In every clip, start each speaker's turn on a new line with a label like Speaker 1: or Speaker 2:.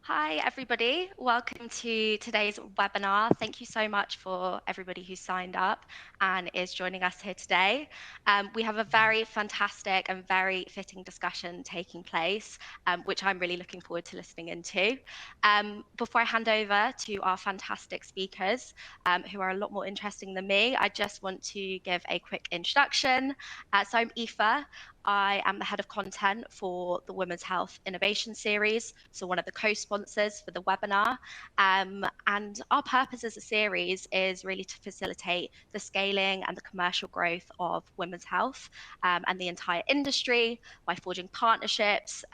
Speaker 1: Hi, everybody. Welcome to today's webinar. Thank you so much for everybody who signed up and is joining us here today. We have a very fantastic and very fitting discussion taking place, which I'm really looking forward to listening into. Before I hand over to our fantastic speakers, who are a lot more interesting than me, I just want to give a quick introduction. So I'm Aoife. I am the head of content for the Women's Health Innovation Series, so one of the co-sponsors for the webinar. And our purpose as a series is really to facilitate the scaling and the commercial growth of women's health and the entire industry by forging partnerships,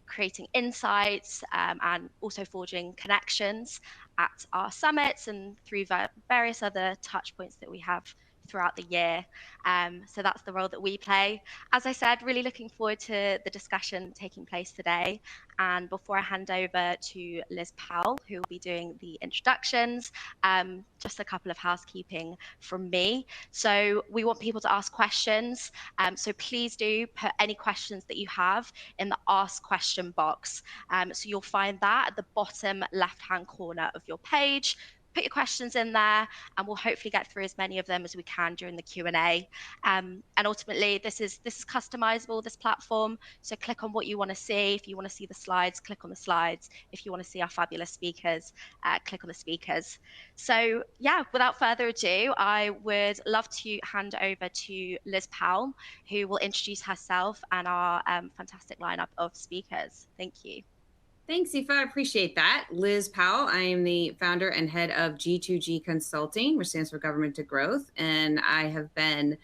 Speaker 1: creating insights, and also forging connections at our summits and through various other touch points that we have throughout the year. So that's the role that we play. As I said, really looking forward to the discussion taking place today. And before I hand over to Liz Powell, who will be doing the introductions, just a couple of housekeeping from me. So we want people to ask questions. So please do put any questions that you have in the Ask Question box. So you'll find that at the bottom left-hand corner of your page. Put your questions in there and we'll hopefully get through as many of them as we can during the Q&A. And ultimately, this is customizable, this platform. So click on what you want to see. If you want to see the slides, click on the slides. If you want to see our fabulous speakers, click on the speakers. So yeah, without further ado, I would love to hand over to Liz Powell, who will introduce herself and our fantastic lineup of speakers. Thank you.
Speaker 2: Thanks, Aoife. I appreciate that. Liz Powell. I am the founder and head of G2G Consulting, which stands for Government to Growth. And I have been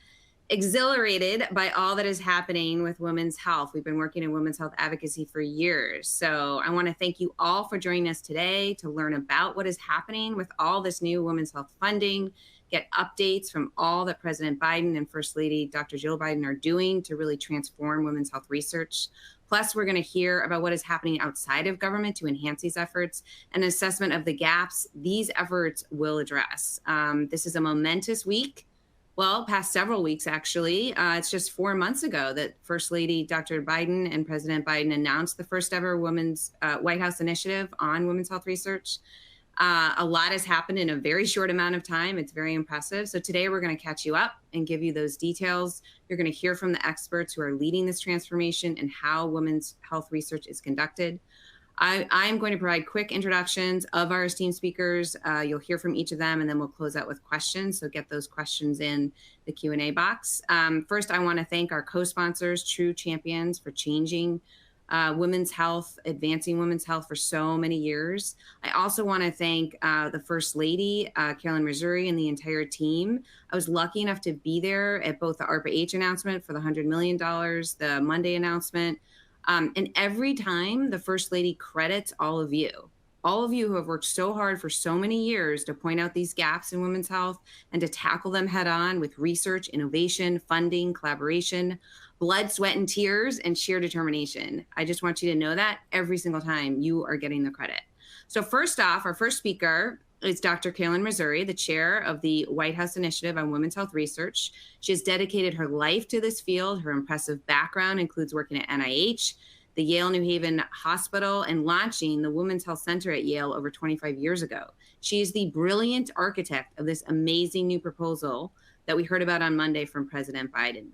Speaker 2: exhilarated by all that is happening with women's health. We've been working in women's health advocacy for years. So I want to thank you all for joining us today to learn about what is happening with all this new women's health funding, get updates from all that President Biden and First Lady Dr. Jill Biden are doing to really transform women's health research. Plus, we're going to hear about what is happening outside of government to enhance these efforts and an assessment of the gaps these efforts will address. This is a momentous week. Well, past several weeks, actually. It's just 4 months ago that First Lady Dr. Biden and President Biden announced the first ever women's White House initiative on women's health research. A lot has happened in a very short amount of time. It's very impressive. So today we're going to catch you up and give you those details. You're going to hear from the experts who are leading this transformation and how women's health research is conducted. I'm going to provide quick introductions of our esteemed speakers. You'll hear from each of them, and then we'll close out with questions. So get those questions in the Q&A box. First, I want to thank our co-sponsors, true champions for changing women's health, advancing women's health for so many years. I also want to thank the First Lady, Carolyn, Mazure, and the entire team. I was lucky enough to be there at both the ARPA-H announcement for the $100 million, the Monday announcement, and every time the First Lady credits all of you who have worked so hard for so many years to point out these gaps in women's health and to tackle them head on with research, innovation, funding, collaboration, blood, sweat, and tears, and sheer determination. I just want you to know that every single time you are getting the credit. So first off, our first speaker is Dr. Carolyn Mazure, the chair of the White House Initiative on Women's Health Research. She has dedicated her life to this field. Her impressive background includes working at NIH, the Yale New Haven Hospital, and launching the Women's Health Center at Yale over 25 years ago. She is the brilliant architect of this amazing new proposal that we heard about on Monday from President Biden.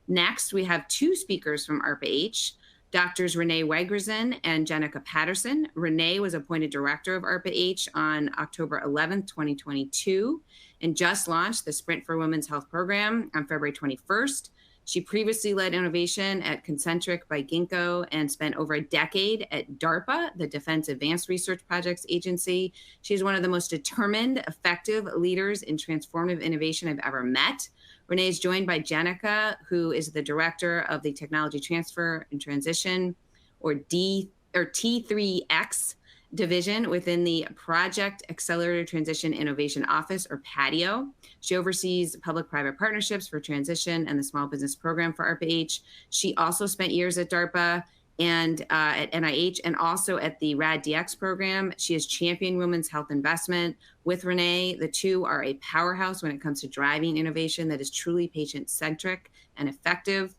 Speaker 2: Next, we have two speakers from ARPA-H, Drs. Renee Wegrzyn and Jenica Patterson. Renee was appointed director of ARPA-H on October 11th, 2022, and just launched the Sprint for Women's Health program on February 21st. She previously led innovation at Concentric by Ginkgo and spent over a decade at DARPA, the Defense Advanced Research Projects Agency. She's one of the most determined, effective leaders in transformative innovation I've ever met. Renee is joined by Jenica, who is the director of the Technology Transfer and Transition, or T3X division within the Project Accelerator Transition Innovation Office, or PATIO. She oversees public-private partnerships for transition and the small business program for ARPA-H. She also spent years at DARPA and at NIH and also at the RAD-DX program. She has championed women's health investment with Renee. The two are a powerhouse when it comes to driving innovation that is truly patient-centric and effective.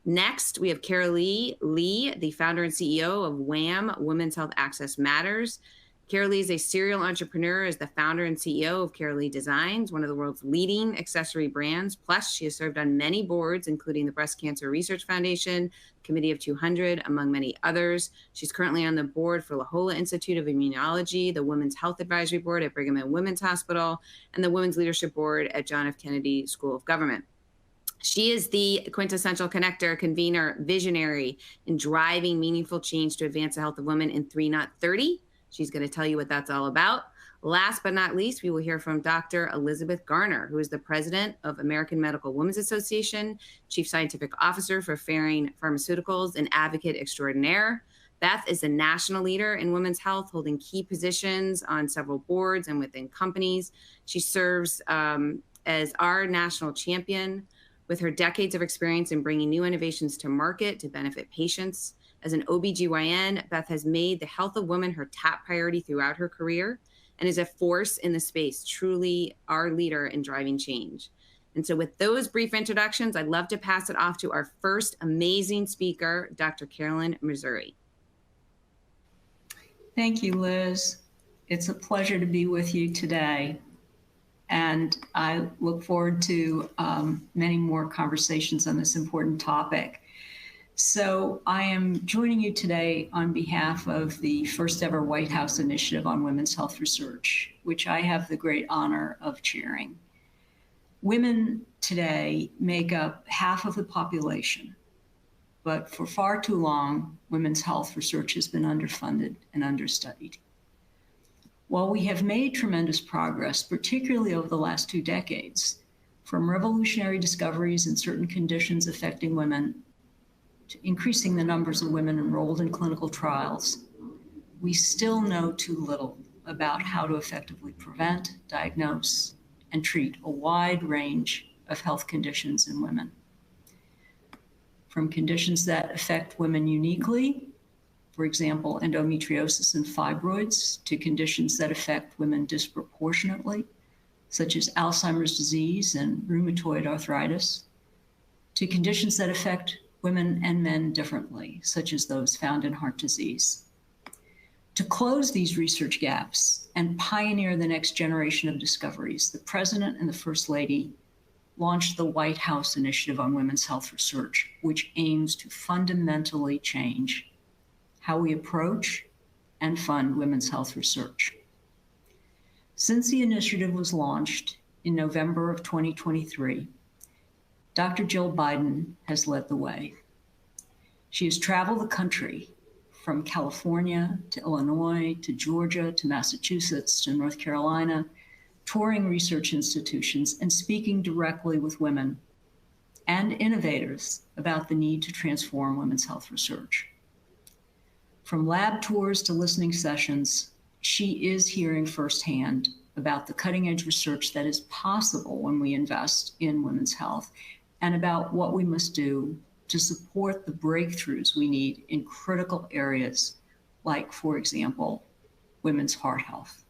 Speaker 2: Next, we have Carolee Lee, the founder and CEO of WHAM, Women's Health Access Matters. Carolee is a serial entrepreneur, is the founder and CEO of Carolee Designs, one of the world's leading accessory brands. Plus, she has served on many boards, including the Breast Cancer Research Foundation, Committee of 200, among many others. She's currently on the board for La Jolla Institute of Immunology, the Women's Health Advisory Board at Brigham and Women's Hospital, and the Women's Leadership Board at John F. Kennedy School of Government. She is the quintessential connector, convener, visionary in driving meaningful change to advance the health of women in 3, not 30. She's going to tell you what that's all about. Last but not least, we will hear from Dr. Elizabeth Garner, who is the president of American Medical Women's Association, chief scientific officer for Ferring Pharmaceuticals, and advocate extraordinaire. Beth is a national leader in women's health, holding key positions on several boards and within companies. She serves as our national champion with her decades of experience in bringing new innovations to market to benefit patients. As an OBGYN, Beth has made the health of women her top priority throughout her career and is a force in the space, truly our leader in driving change. And so with those brief introductions, I'd love to pass it off to our first amazing speaker, Dr. Carolyn Mazure.
Speaker 3: Thank you, Liz. It's a pleasure to be with you today. And I look forward to many more conversations on this important topic. So I am joining you today on behalf of the first ever White House Initiative on Women's Health Research, which I have the great honor of chairing. Women today make up half of the population, but for far too long, women's health research has been underfunded and understudied. While we have made tremendous progress, particularly over the last 2 decades, from revolutionary discoveries in certain conditions affecting women to increasing the numbers of women enrolled in clinical trials, we still know too little about how to effectively prevent, diagnose, and treat a wide range of health conditions in women. From conditions that affect women uniquely, for example, endometriosis and fibroids, to conditions that affect women disproportionately, such as Alzheimer's disease and rheumatoid arthritis, to conditions that affect women and men differently, such as those found in heart disease. To close these research gaps and pioneer the next generation of discoveries, the President and the First Lady launched the White House Initiative on Women's Health Research, which aims to fundamentally change how we approach and fund women's health research. Since the initiative was launched in November of 2023, Dr. Jill Biden has led the way. She has traveled the country from California to Illinois to Georgia to Massachusetts to North Carolina, touring research institutions and speaking directly with women and innovators about the need to transform women's health research. From lab tours to listening sessions, she is hearing firsthand about the cutting-edge research that is possible when we invest in women's health and about what we must do to support the breakthroughs we need in critical areas like, for example, women's heart health.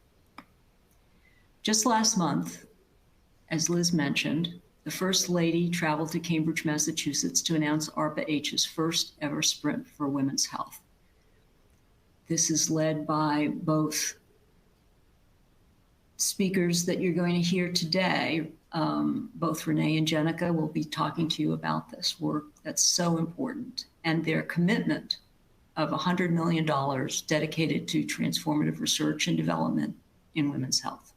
Speaker 3: Just last month, as Liz mentioned, the First Lady traveled to Cambridge, Massachusetts to announce ARPA-H's first ever sprint for women's health. This is led by both speakers that you're going to hear today. Both Renee and Jenica will be talking to you about this work that's so important and their commitment of $100 million dedicated to transformative research and development in women's health.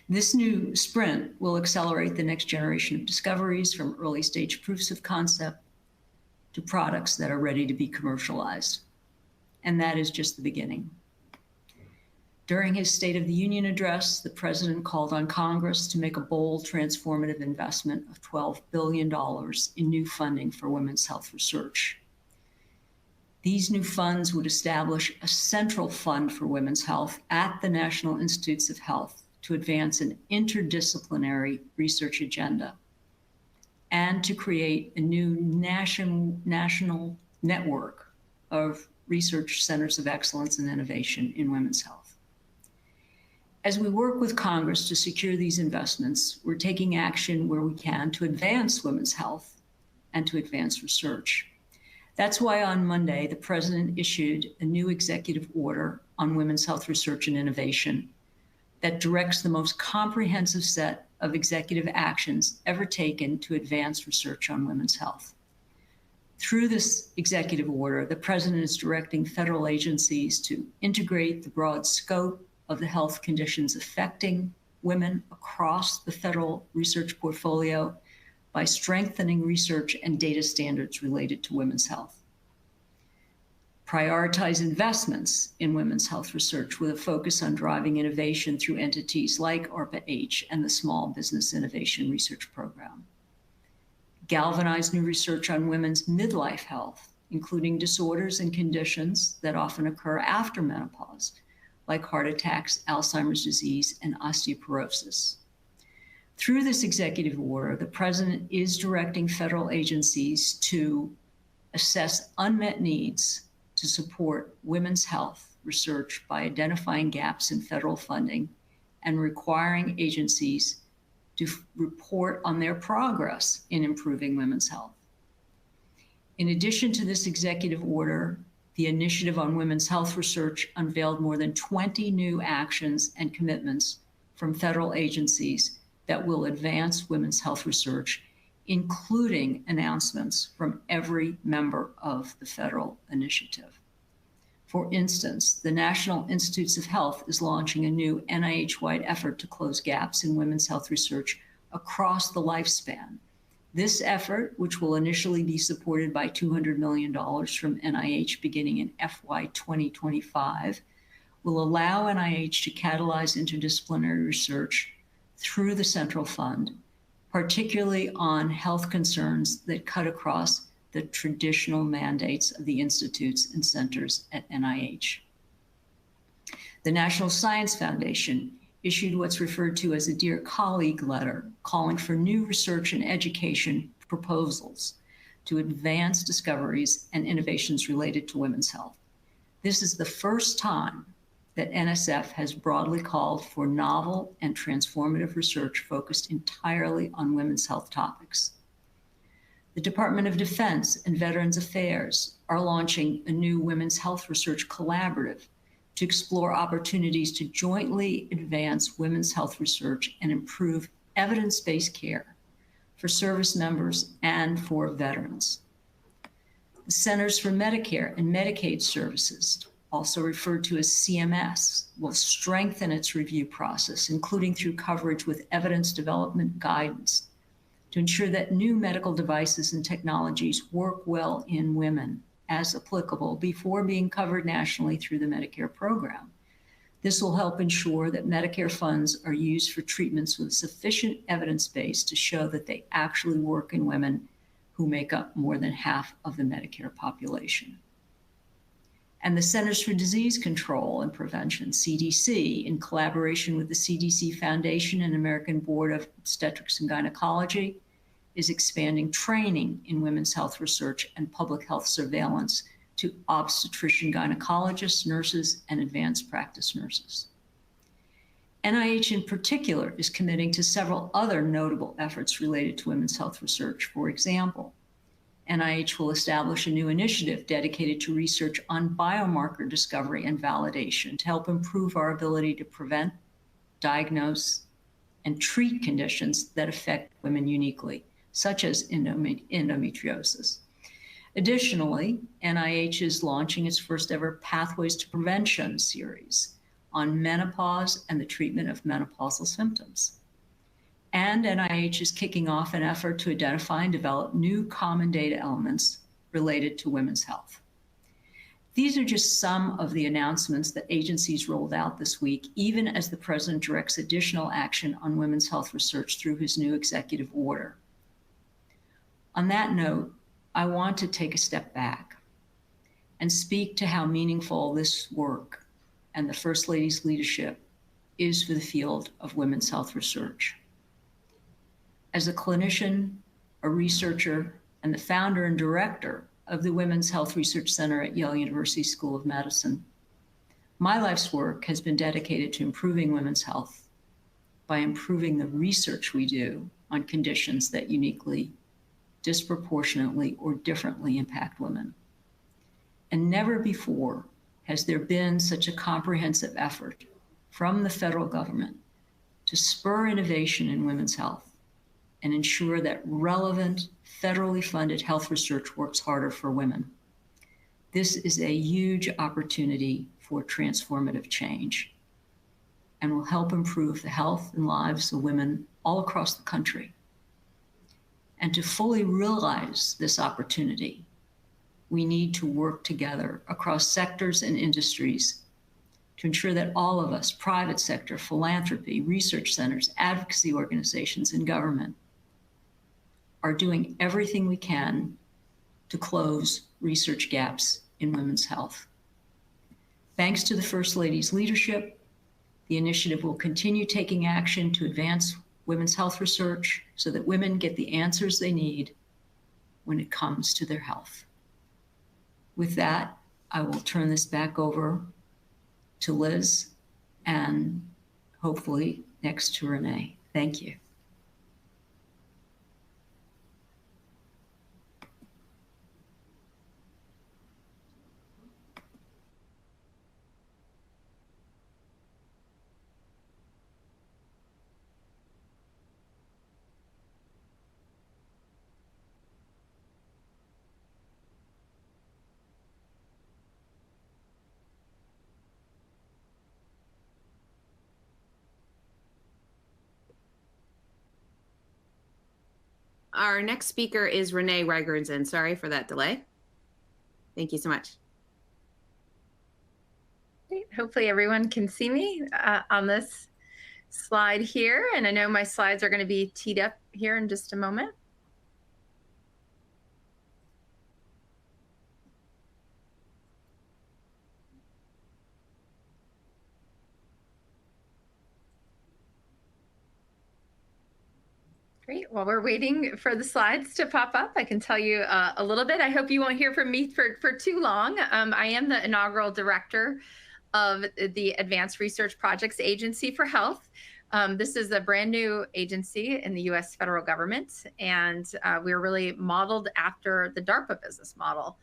Speaker 3: This new sprint will accelerate the next generation of discoveries from early stage proofs of concept to products that are ready to be commercialized. And that is just the beginning. During his State of the Union address, the president called on Congress to make a bold, transformative investment of $12 billion in new funding for women's health research. These new funds would establish a central fund for women's health at the National Institutes of Health to advance an interdisciplinary research agenda and to create a new national network of research centers of excellence and innovation in women's health. As we work with Congress to secure these investments, we're taking action where we can to advance women's health and to advance research. That's why on Monday, the President issued a new executive order on women's health research and innovation that directs the most comprehensive set of executive actions ever taken to advance research on women's health. Through this executive order, the President is directing federal agencies to integrate the broad scope of the health conditions affecting women across the federal research portfolio by strengthening research and data standards related to women's health. Prioritize investments in women's health research with a focus on driving innovation through entities like ARPA-H and the Small Business Innovation Research Program. Galvanize new research on women's midlife health, including disorders and conditions that often occur after menopause, like heart attacks, Alzheimer's disease, and osteoporosis. Through this executive order, the President is directing federal agencies to assess unmet needs to support women's health research by identifying gaps in federal funding and requiring agencies to report on their progress in improving women's health. In addition to this executive order, the Initiative on Women's Health Research unveiled more than 20 new actions and commitments from federal agencies that will advance women's health research, including announcements from every member of the federal initiative. For instance, the National Institutes of Health is launching a new NIH-wide effort to close gaps in women's health research across the lifespan. This effort, which will initially be supported by $200 million from NIH beginning in FY 2025, will allow NIH to catalyze interdisciplinary research through the Central Fund, particularly on health concerns that cut across the traditional mandates of the institutes and centers at NIH. The National Science Foundation issued what's referred to as a Dear Colleague letter calling for new research and education proposals to advance discoveries and innovations related to women's health. This is the first time that NSF has broadly called for novel and transformative research focused entirely on women's health topics. The Department of Defense and Veterans Affairs are launching a new women's health research collaborative to explore opportunities to jointly advance women's health research and improve evidence-based care for service members and for veterans. The Centers for Medicare and Medicaid Services, also referred to as CMS, will strengthen its review process, including through coverage with evidence development guidance, to ensure that new medical devices and technologies work well in women as applicable before being covered nationally through the Medicare program. This will help ensure that Medicare funds are used for treatments with sufficient evidence base to show that they actually work in women who make up more than half of the Medicare population. And the Centers for Disease Control and Prevention, CDC, in collaboration with the CDC Foundation and American Board of Obstetrics and Gynecology, is expanding training in women's health research and public health surveillance to obstetrician gynecologists, nurses, and advanced practice nurses. NIH in particular is committing to several other notable efforts related to women's health research. For example, NIH will establish a new initiative dedicated to research on biomarker discovery and validation to help improve our ability to prevent, diagnose, and treat conditions that affect women uniquely, such as endometriosis. Additionally, NIH is launching its first ever Pathways to Prevention series on menopause and the treatment of menopausal symptoms. And NIH is kicking off an effort to identify and develop new common data elements related to women's health. These are just some of the announcements that agencies rolled out this week, even as the President directs additional action on women's health research through his new executive order. On that note, I want to take a step back and speak to how meaningful this work and the First Lady's leadership is for the field of women's health research. As a clinician, a researcher, and the founder and director of the Women's Health Research Center at Yale University School of Medicine, my life's work has been dedicated to improving women's health by improving the research we do on conditions that uniquely disproportionately or differently impact women. And never before has there been such a comprehensive effort from the federal government to spur innovation in women's health and ensure that relevant, federally funded health research works harder for women. This is a huge opportunity for transformative change and will help improve the health and lives of women all across the country. And to fully realize this opportunity, we need to work together across sectors and industries to ensure that all of us, private sector, philanthropy, research centers, advocacy organizations, and government, are doing everything we can to close research gaps in women's health. Thanks to the First Lady's leadership, the initiative will continue taking action to advance women's health research so that women get the answers they need when it comes to their health. With that, I will turn this back over to Liz and hopefully next to Renee. Thank you.
Speaker 2: Our next speaker is Renee Wegrzyn. Sorry for that delay. Thank you so much.
Speaker 4: Hopefully everyone can see me on this slide here. And I know my slides are going to be teed up here in just a moment. Great. While we're waiting for the slides to pop up, I can tell you a little bit. I hope you won't hear from me for too long. I am the inaugural director of the Advanced Research Projects Agency for Health. This is a brand new agency in the US federal government, and we're really modeled after the DARPA business model,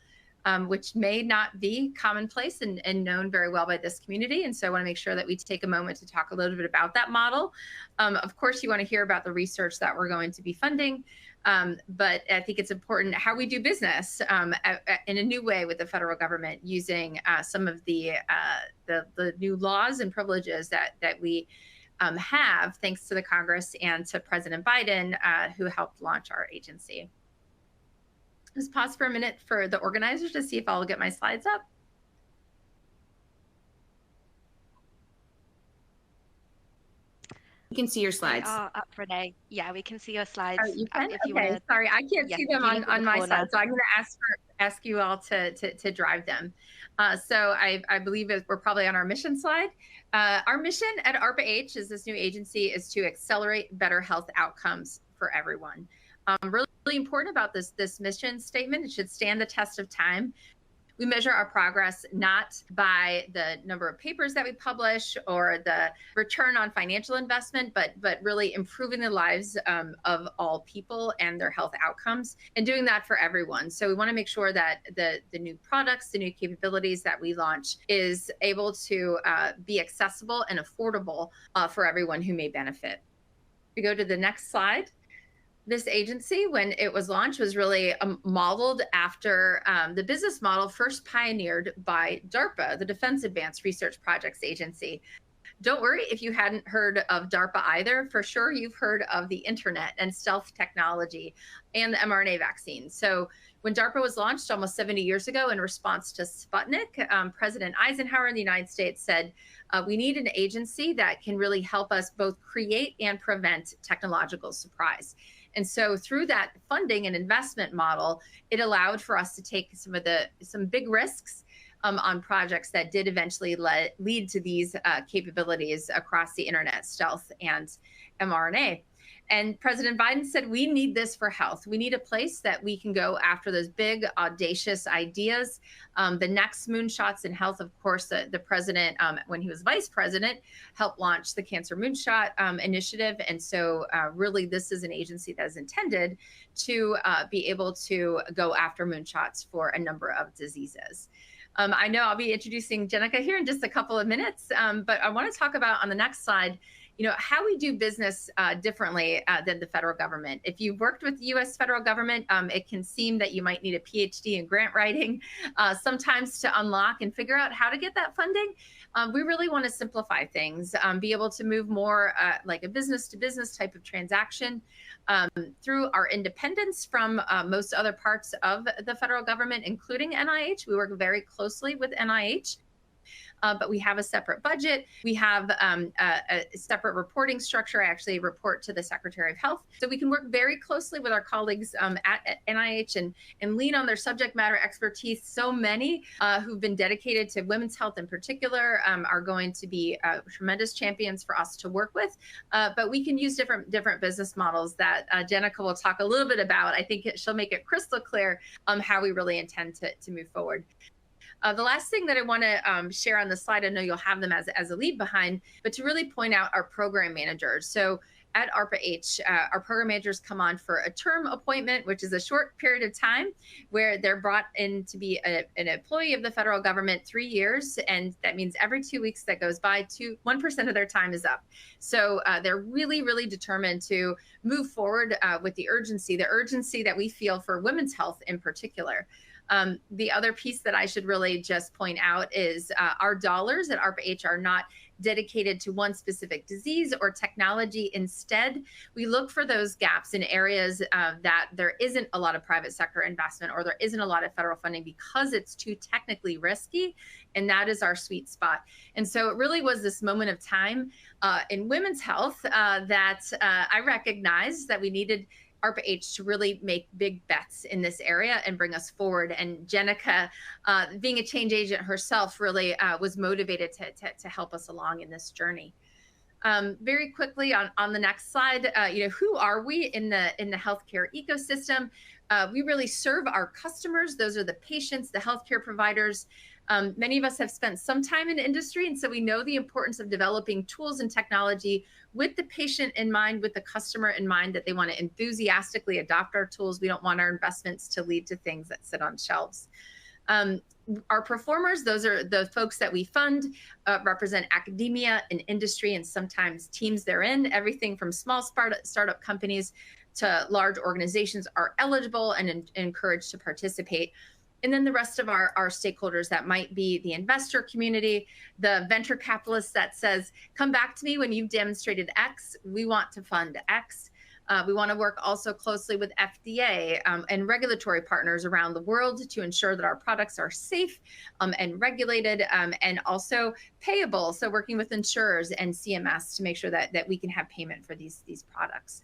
Speaker 4: which may not be commonplace and known very well by this community. And so I want to make sure that we take a moment to talk a little bit about that model. Of course, you want to hear about the research that we're going to be funding, but I think it's important how we do business in a new way with the federal government, using some of the new laws and privileges that we have, thanks to the Congress and to President Biden, who helped launch our agency. Just pause for a minute for the organizers to see if I'll get my slides up.
Speaker 2: You can see your slides.
Speaker 1: They are up, Renee. Yeah, we can see your slides.
Speaker 4: Oh, you can?
Speaker 1: If you
Speaker 4: okay,
Speaker 1: wanna,
Speaker 4: sorry, I can't see them on my side, so I'm going to ask you all to drive them. So I believe we're probably on our mission slide. Our mission at ARPA-H, is this new agency, is to accelerate better health outcomes for everyone. Really important about this mission statement. It should stand the test of time. We measure our progress not by the number of papers that we publish or the return on financial investment, but really improving the lives of all people and their health outcomes, and doing that for everyone. So we want to make sure that the new products, the new capabilities that we launch is able to be accessible and affordable for everyone who may benefit. We go to the next slide. This agency, when it was launched, was really modeled after the business model first pioneered by DARPA, the Defense Advanced Research Projects Agency. Don't worry if you hadn't heard of DARPA either. For sure, you've heard of the internet and stealth technology and the mRNA vaccine. So when DARPA was launched almost 70 years ago in response to Sputnik, President Eisenhower in the United States said, we need an agency that can really help us both create and prevent technological surprise. And so through that funding and investment model, it allowed for us to take some big risks on projects that did eventually lead to these capabilities across the internet, stealth, and mRNA. And President Biden said, we need this for health. We need a place that we can go after those big, audacious ideas. The next moonshots in health, of course, the president, when he was vice president, helped launch the Cancer Moonshot Initiative. And so really, this is an agency that is intended to be able to go after moonshots for a number of diseases. I know I'll be introducing Jenica here in just a couple of minutes, but I want to talk about on the next slide, how we do business differently than the federal government. If you've worked with the U.S. federal government, it can seem that you might need a PhD in grant writing sometimes to unlock and figure out how to get that funding. We really want to simplify things, be able to move more like a business-to-business type of transaction through our independence from most other parts of the federal government, including NIH. We work very closely with NIH. But we have a separate budget. We have a separate reporting structure. I actually report to the Secretary of Health. So we can work very closely with our colleagues at NIH and lean on their subject matter expertise. So many who've been dedicated to women's health in particular are going to be tremendous champions for us to work with. But we can use different business models that Jenica will talk a little bit about. I think she'll make it crystal clear how we really intend to move forward. The last thing that I want to share on the slide, I know you'll have them as a leave behind, but to really point out our program managers. So at ARPA-H, our program managers come on for a term appointment, which is a short period of time where they're brought in to be an employee of the federal government 3 years. And that means every 2 weeks that goes by, 1% of their time is up. So they're really, really determined to move forward with the urgency that we feel for women's health in particular. The other piece that I should really just point out is our dollars at ARPA-H are not dedicated to one specific disease or technology. Instead, we look for those gaps in areas that there isn't a lot of private sector investment or there isn't a lot of federal funding because it's too technically risky, and that is our sweet spot. And so it really was this moment of time in women's health that I recognized that we needed ARPA-H to really make big bets in this area and bring us forward. And Jenica, being a change agent herself, really was motivated to help us along in this journey. Very quickly on the next slide, who are we in the healthcare ecosystem? We really serve our customers. Those are the patients, the healthcare providers. Many of us have spent some time in industry, and so we know the importance of developing tools and technology with the patient in mind, with the customer in mind, that they want to enthusiastically adopt our tools. We don't want our investments to lead to things that sit on shelves. Our performers, those are the folks that we fund, represent academia and industry and sometimes teams they're in. Everything from small startup companies to large organizations are eligible and encouraged to participate. And then the rest of our stakeholders, that might be the investor community, the venture capitalist that says, come back to me when you've demonstrated X, we want to fund X. We want to work also closely with FDA and regulatory partners around the world to ensure that our products are safe and regulated and also payable. So working with insurers and CMS to make sure that we can have payment for these products.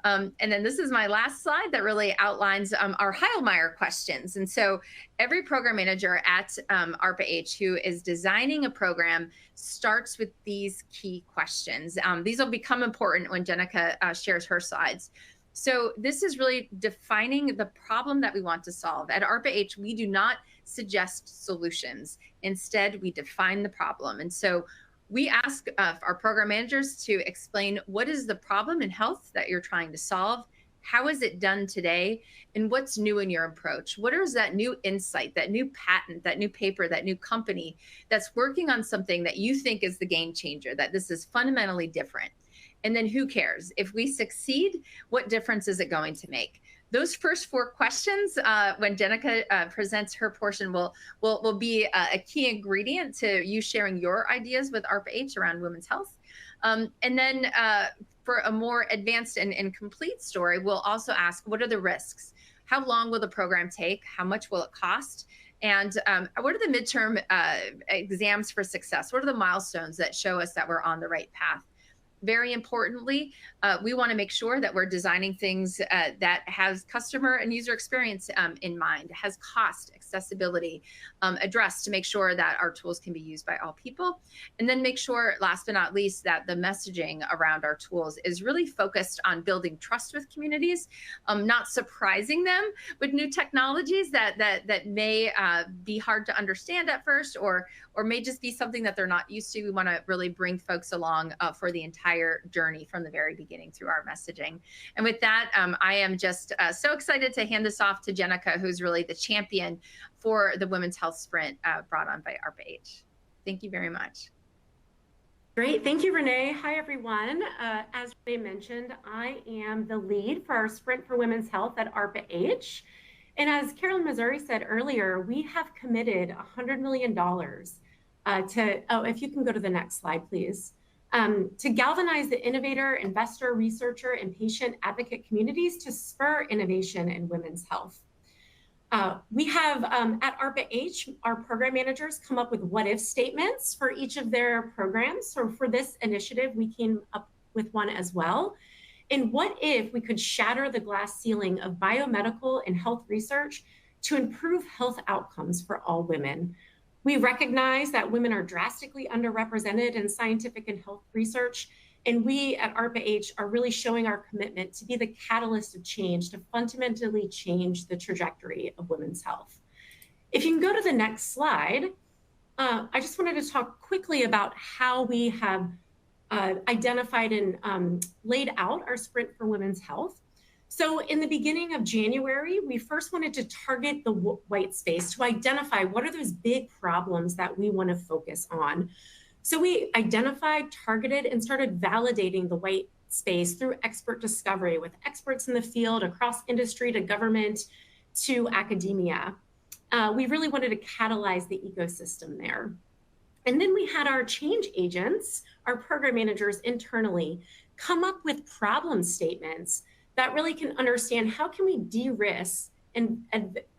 Speaker 4: And then this is my last slide that really outlines our Heilmeyer questions. And so every program manager at ARPA-H who is designing a program starts with these key questions. These will become important when Jenica shares her slides. So this is really defining the problem that we want to solve. At ARPA-H, we do not suggest solutions. Instead, we define the problem. And so we ask our program managers to explain what is the problem in health that you're trying to solve, how is it done today, and what's new in your approach? What is that new insight, that new patent, that new paper, that new company that's working on something that you think is the game changer, that this is fundamentally different? And then who cares? If we succeed, what difference is it going to make? Those first 4 questions, when Jenica presents her portion, will be a key ingredient to you sharing your ideas with ARPA-H around women's health. And then for a more advanced and complete story, we'll also ask, what are the risks? How long will the program take? How much will it cost? And what are the midterm exams for success? What are the milestones that show us that we're on the right path? very importantly, we want to make sure that we're designing things that has customer and user experience in mind, has cost, accessibility addressed, to make sure that our tools can be used by all people. And then make sure, last but not least, that the messaging around our tools is really focused on building trust with communities, not surprising them with new technologies that may be hard to understand at first, or may just be something that they're not used to. We want to really bring folks along for the entire journey from the very beginning through our messaging. And with that, I am just so excited to hand this off to Jenica, who's really the champion for the Women's Health Sprint brought on by ARPA-H. Thank you very much.
Speaker 5: Great, thank you, Renee. Hi, everyone. As Renee mentioned, I am the lead for our Sprint for Women's Health at ARPA-H. And as Carolyn Mazure said earlier, we have committed $100 million if you can go to the next slide, please, to galvanize the innovator, investor, researcher, and patient advocate communities to spur innovation in women's health. We have at ARPA-H, our program managers come up with what-if statements for each of their programs. So for this initiative, we came up with one as well. And what if we could shatter the glass ceiling of biomedical and health research to improve health outcomes for all women? We recognize that women are drastically underrepresented in scientific and health research, and we at ARPA-H are really showing our commitment to be the catalyst of change, to fundamentally change the trajectory of women's health. If you can go to the next slide, I just wanted to talk quickly about how we have identified and laid out our Sprint for Women's Health. So in the beginning of January, we first wanted to target the white space to identify what are those big problems that we want to focus on. So we identified, targeted, and started validating the white space through expert discovery with experts in the field, across industry to government to academia. We really wanted to catalyze the ecosystem there. And then we had our change agents, our program managers internally, come up with problem statements that really can understand how can we de-risk and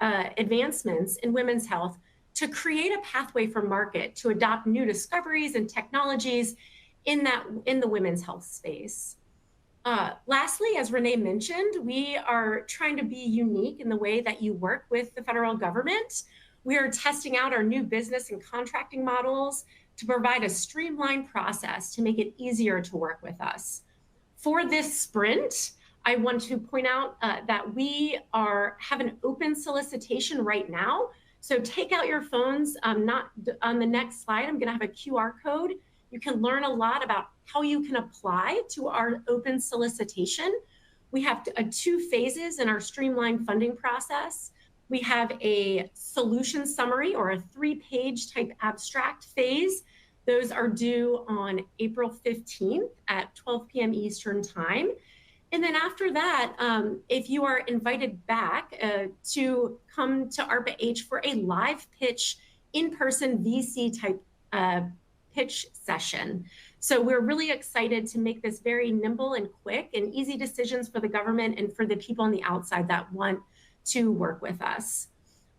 Speaker 5: advancements in women's health to create a pathway for market to adopt new discoveries and technologies in the women's health space. Lastly, as Renee mentioned, we are trying to be unique in the way that you work with the federal government. We are testing out our new business and contracting models to provide a streamlined process to make it easier to work with us. For this sprint, I want to point out that we have an open solicitation right now. So take out your phones. Not on the next slide, I'm gonna have a QR code. You can learn a lot about how you can apply to our open solicitation. We have 2 phases in our streamlined funding process. We have a solution summary or a 3-page type abstract phase. Those are due on April 15th at 12 p.m. Eastern time. And then after that, if you are invited back to come to ARPA-H for a live pitch, in-person VC type pitch session. So we're really excited to make this very nimble and quick and easy decisions for the government and for the people on the outside that want to work with us.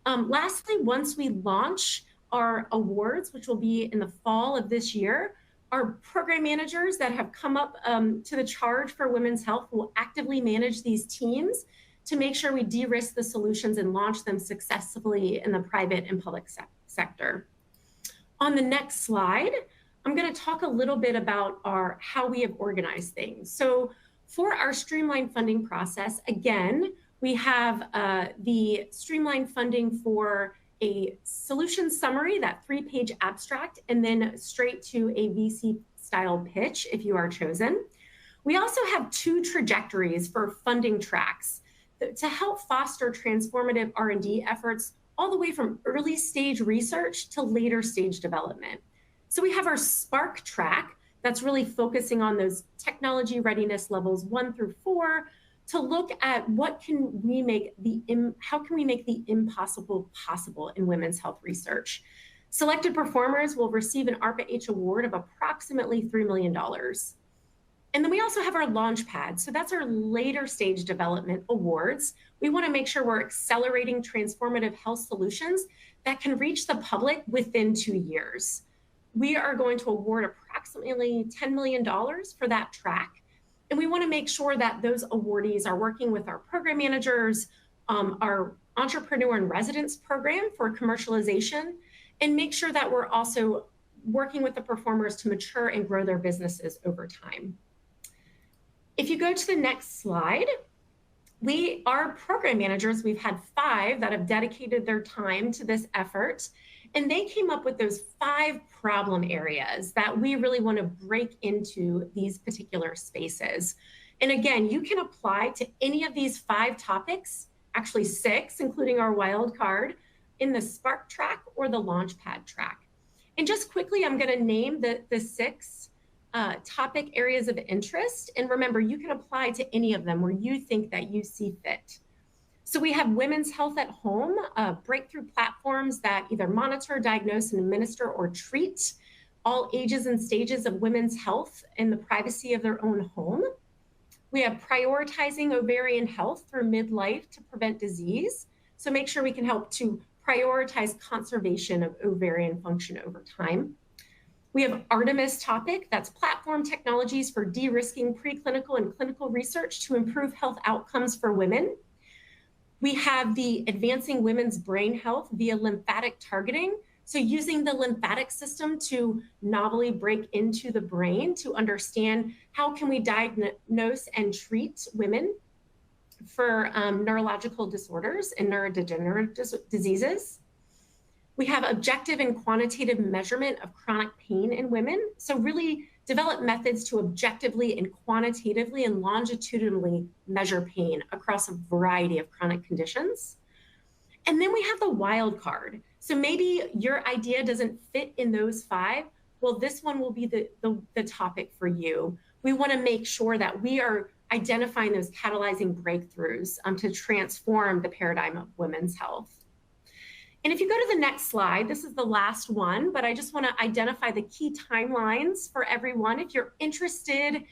Speaker 5: Lastly, once we launch our awards, which will be in the fall of this year, our program managers that have come up to the charge for women's health will actively manage these teams to make sure we de-risk the solutions and launch them successfully in the private and public sector. On the next slide, I'm going to talk a little bit about how we have organized things. So for our streamlined funding process, again, we have the streamlined funding for a solution summary, that 3-page abstract, and then straight to a VC style pitch if you are chosen. We also have 2 trajectories for funding tracks to help foster transformative R&D efforts all the way from early stage research to later stage development. So we have our Spark track that's really focusing on those technology readiness levels 1 through 4 to look at how can we make the impossible possible in women's health research. Selected performers will receive an ARPA-H award of approximately $3 million. And then we also have our launch pad. So that's our later stage development awards. We want to make sure we're accelerating transformative health solutions that can reach the public within 2 years. We are going to award approximately approximately $10 million for that track. And we want to make sure that those awardees are working with our program managers, our entrepreneur in residence program for commercialization, and make sure that we're also working with the performers to mature and grow their businesses over time. If you go to the next slide, our program managers, we've had 5 that have dedicated their time to this effort, and they came up with those 5 problem areas that we really want to break into these particular spaces. And again, you can apply to any of these 5 topics, actually 6, including our wild card, in the Spark track or the Launchpad track. And just quickly, I'm going to name the 6 topic areas of interest. And remember, you can apply to any of them where you think that you see fit. So we have women's health at home, breakthrough platforms that either monitor, diagnose, and administer or treat all ages and stages of women's health in the privacy of their own home. We have prioritizing ovarian health through midlife to prevent disease. So make sure we can help to prioritize conservation of ovarian function over time. We have Artemis topic, that's platform technologies for de-risking preclinical and clinical research to improve health outcomes for women. We have the advancing women's brain health via lymphatic targeting. So using the lymphatic system to novelly break into the brain to understand how can we diagnose and treat women for neurological disorders and neurodegenerative diseases. We have objective and quantitative measurement of chronic pain in women. So really develop methods to objectively and quantitatively and longitudinally measure pain across a variety of chronic conditions. And then we have the wild card. So maybe your idea doesn't fit in those 5. Well, this one will be the topic for you. We want to make sure that we are identifying those catalyzing breakthroughs to transform the paradigm of women's health. And if you go to the next slide, this is the last one, but I just want to identify the key timelines for everyone. If you're interested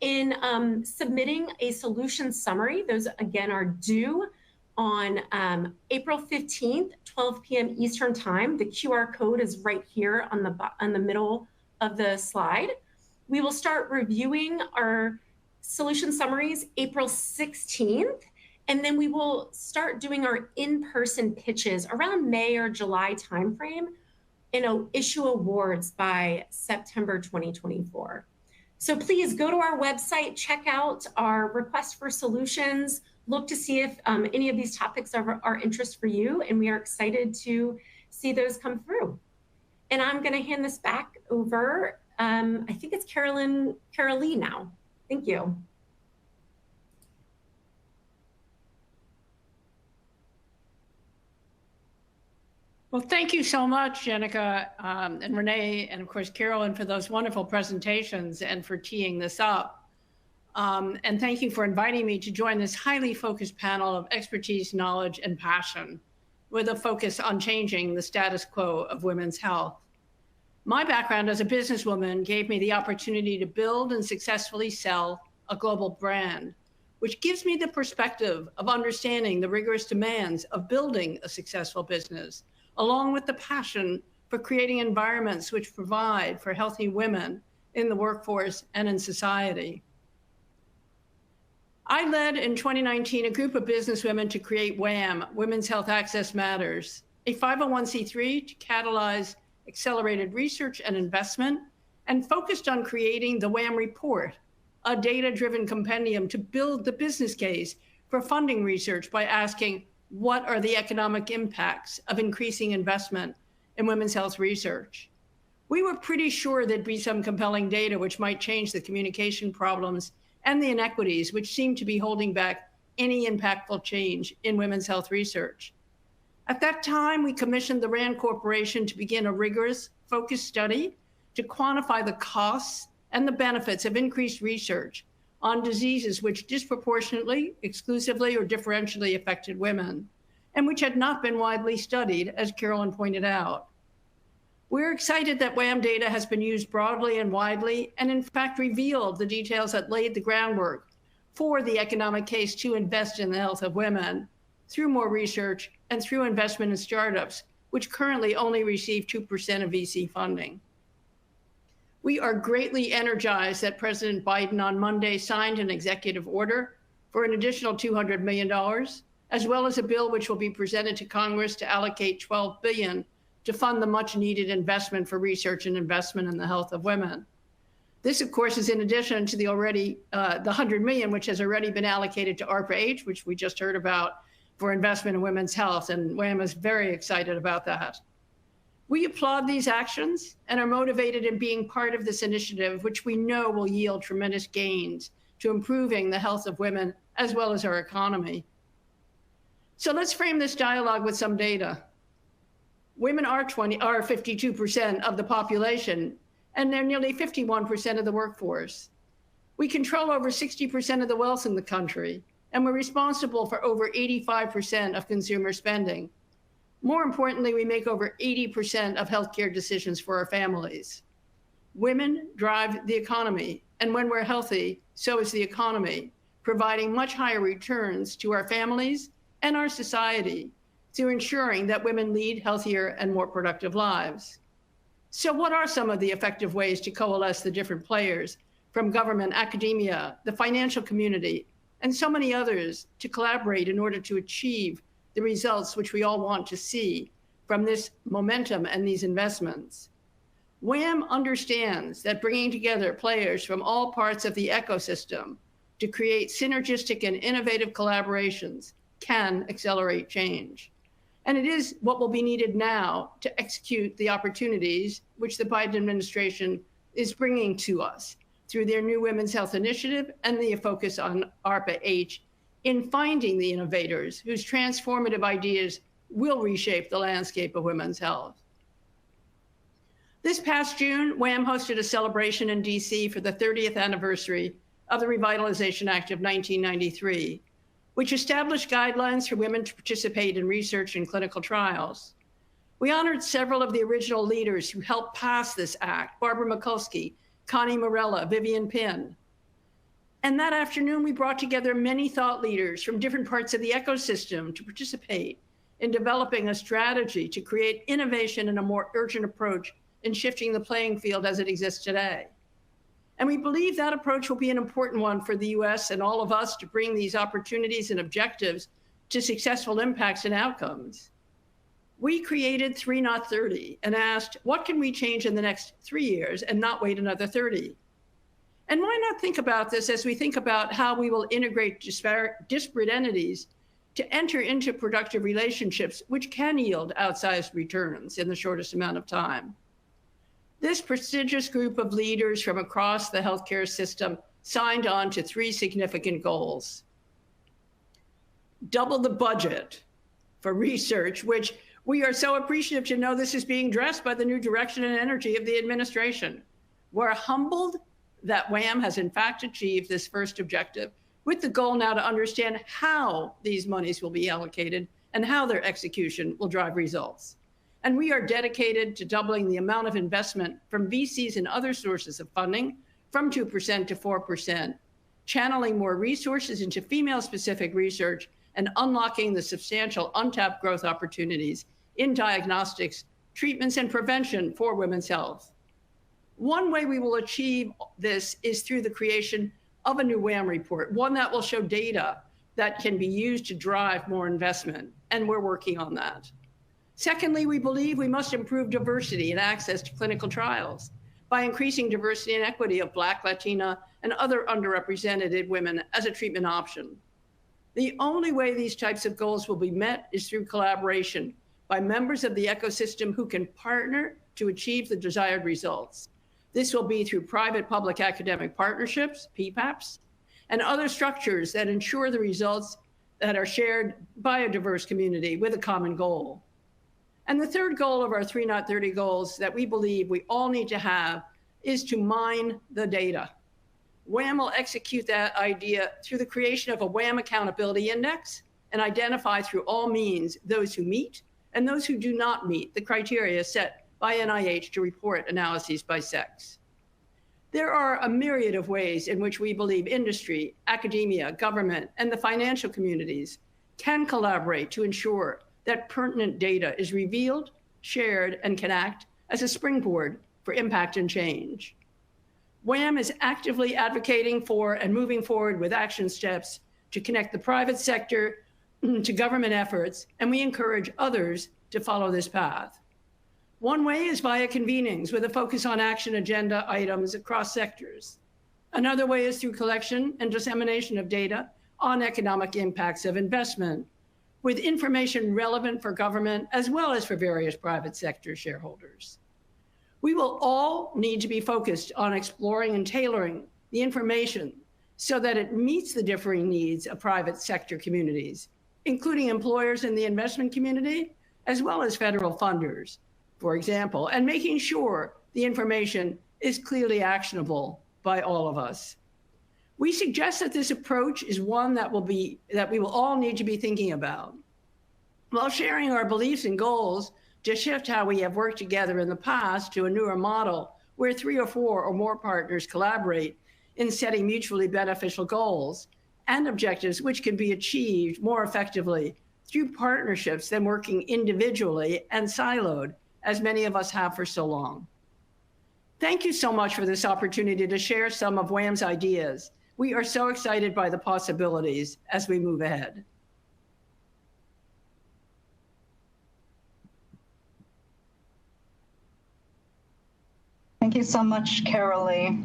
Speaker 5: in submitting a solution summary, those again are due on April 15th, 12 p.m. Eastern time. The QR code is right here on the middle of the slide. We will start reviewing our solution summaries April 16th. And then we will start doing our in-person pitches around May or July timeframe and issue awards by September 2024. So please go to our website, check out our request for solutions, look to see if any of these topics are interest for you, and we are excited to see those come through. And I'm going to hand this back over. I think it's Carolee now. Thank you.
Speaker 6: Well, thank you so much, Jenica and Renee, and of course, Carolyn, for those wonderful presentations and for teeing this up. And thank you for inviting me to join this highly focused panel of expertise, knowledge, and passion with a focus on changing the status quo of women's health. My background as a businesswoman gave me the opportunity to build and successfully sell a global brand, which gives me the perspective of understanding the rigorous demands of building a successful business, along with the passion for creating environments which provide for healthy women in the workforce and in society. I led in 2019 a group of businesswomen to create WHAM, Women's Health Access Matters, a 501c3 to catalyze accelerated research and investment, and focused on creating the WHAM report, a data-driven compendium to build the business case for funding research by asking, what are the economic impacts of increasing investment in women's health research? We were pretty sure there'd be some compelling data which might change the communication problems and the inequities which seem to be holding back any impactful change in women's health research. At that time, we commissioned the RAND Corporation to begin a rigorous, focused study to quantify the costs and the benefits of increased research on diseases which disproportionately, exclusively, or differentially affected women, and which had not been widely studied, as Carolyn pointed out. We're excited that WHAM data has been used broadly and widely, and in fact revealed the details that laid the groundwork for the economic case to invest in the health of women through more research and through investment in startups, which currently only receive 2% of VC funding. We are greatly energized that President Biden on Monday signed an executive order for an additional $200 million, as well as a bill which will be presented to Congress to allocate $12 billion to fund the much needed investment for research and investment in the health of women. This, of course, is in addition to the $100 million, which has already been allocated to ARPA-H, which we just heard about, for investment in women's health, and WHAM is very excited about that. We applaud these actions and are motivated in being part of this initiative, which we know will yield tremendous gains to improving the health of women as well as our economy. So let's frame this dialogue with some data. Women are 52% of the population, and they're nearly 51% of the workforce. We control over 60% of the wealth in the country, and we're responsible for over 85% of consumer spending. More importantly, we make over 80% of healthcare decisions for our families. Women drive the economy, and when we're healthy, so is the economy, providing much higher returns to our families and our society through ensuring that women lead healthier and more productive lives. So what are some of the effective ways to coalesce the different players from government, academia, the financial community, and so many others to collaborate in order to achieve the results which we all want to see from this momentum and these investments? WHAM understands that bringing together players from all parts of the ecosystem to create synergistic and innovative collaborations can accelerate change. And it is what will be needed now to execute the opportunities which the Biden administration is bringing to us through their new Women's Health Initiative and the focus on ARPA-H in finding the innovators whose transformative ideas will reshape the landscape of women's health. This past June, WHAM hosted a celebration in DC for the 30th anniversary of the Revitalization Act of 1993, which established guidelines for women to participate in research and clinical trials. We honored several of the original leaders who helped pass this act: Barbara Mikulski, Connie Morella, Vivian Pinn. And that afternoon, we brought together many thought leaders from different parts of the ecosystem to participate in developing a strategy to create innovation and a more urgent approach in shifting the playing field as it exists today. And we believe that approach will be an important one for the US and all of us to bring these opportunities and objectives to successful impacts and outcomes. We created 3 Not 30 and asked, what can we change in the next 3 years and not wait another 30? And why not think about this as we think about how we will integrate disparate entities to enter into productive relationships which can yield outsized returns in the shortest amount of time. This prestigious group of leaders from across the healthcare system signed on to 3 significant goals. Double the budget for research, which we are so appreciative to know this is being addressed by the new direction and energy of the administration. We're humbled that WHAM has in fact achieved this first objective, with the goal now to understand how these monies will be allocated and how their execution will drive results. And we are dedicated to doubling the amount of investment from VCs and other sources of funding from 2% to 4%, channeling more resources into female-specific research and unlocking the substantial untapped growth opportunities in diagnostics, treatments, and prevention for women's health. One way we will achieve this is through the creation of a new WHAM report, one that will show data that can be used to drive more investment, and we're working on that. Secondly, we believe we must improve diversity and access to clinical trials by increasing diversity and equity of Black, Latina, and other underrepresented women as a treatment option. The only way these types of goals will be met is through collaboration by members of the ecosystem who can partner to achieve the desired results. This will be through private-public academic partnerships, PPAPs, and other structures that ensure the results that are shared by a diverse community with a common goal. And the third goal of our 3 Not 30 goals that we believe we all need to have is to mine the data. WHAM will execute that idea through the creation of a WHAM accountability index and identify through all means those who meet and those who do not meet the criteria set by NIH to report analyses by sex. There are a myriad of ways in which we believe industry, academia, government, and the financial communities can collaborate to ensure that pertinent data is revealed, shared, and can act as a springboard for impact and change. WHAM is actively advocating for and moving forward with action steps to connect the private sector to government efforts, and we encourage others to follow this path. One way is via convenings with a focus on action agenda items across sectors. Another way is through collection and dissemination of data on economic impacts of investment, with information relevant for government as well as for various private sector shareholders. We will all need to be focused on exploring and tailoring the information so that it meets the differing needs of private sector communities, including employers in the investment community, as well as federal funders, for example, and making sure the information is clearly actionable by all of us. We suggest that this approach is one that we will all need to be thinking about, while sharing our beliefs and goals to shift how we have worked together in the past to a newer model where 3 or 4 or more partners collaborate in setting mutually beneficial goals and objectives which can be achieved more effectively through partnerships than working individually and siloed, as many of us have for so long. Thank you so much for this opportunity to share some of WHAM's ideas. We are so excited by the possibilities as we move ahead.
Speaker 7: Thank you so much, Carolee.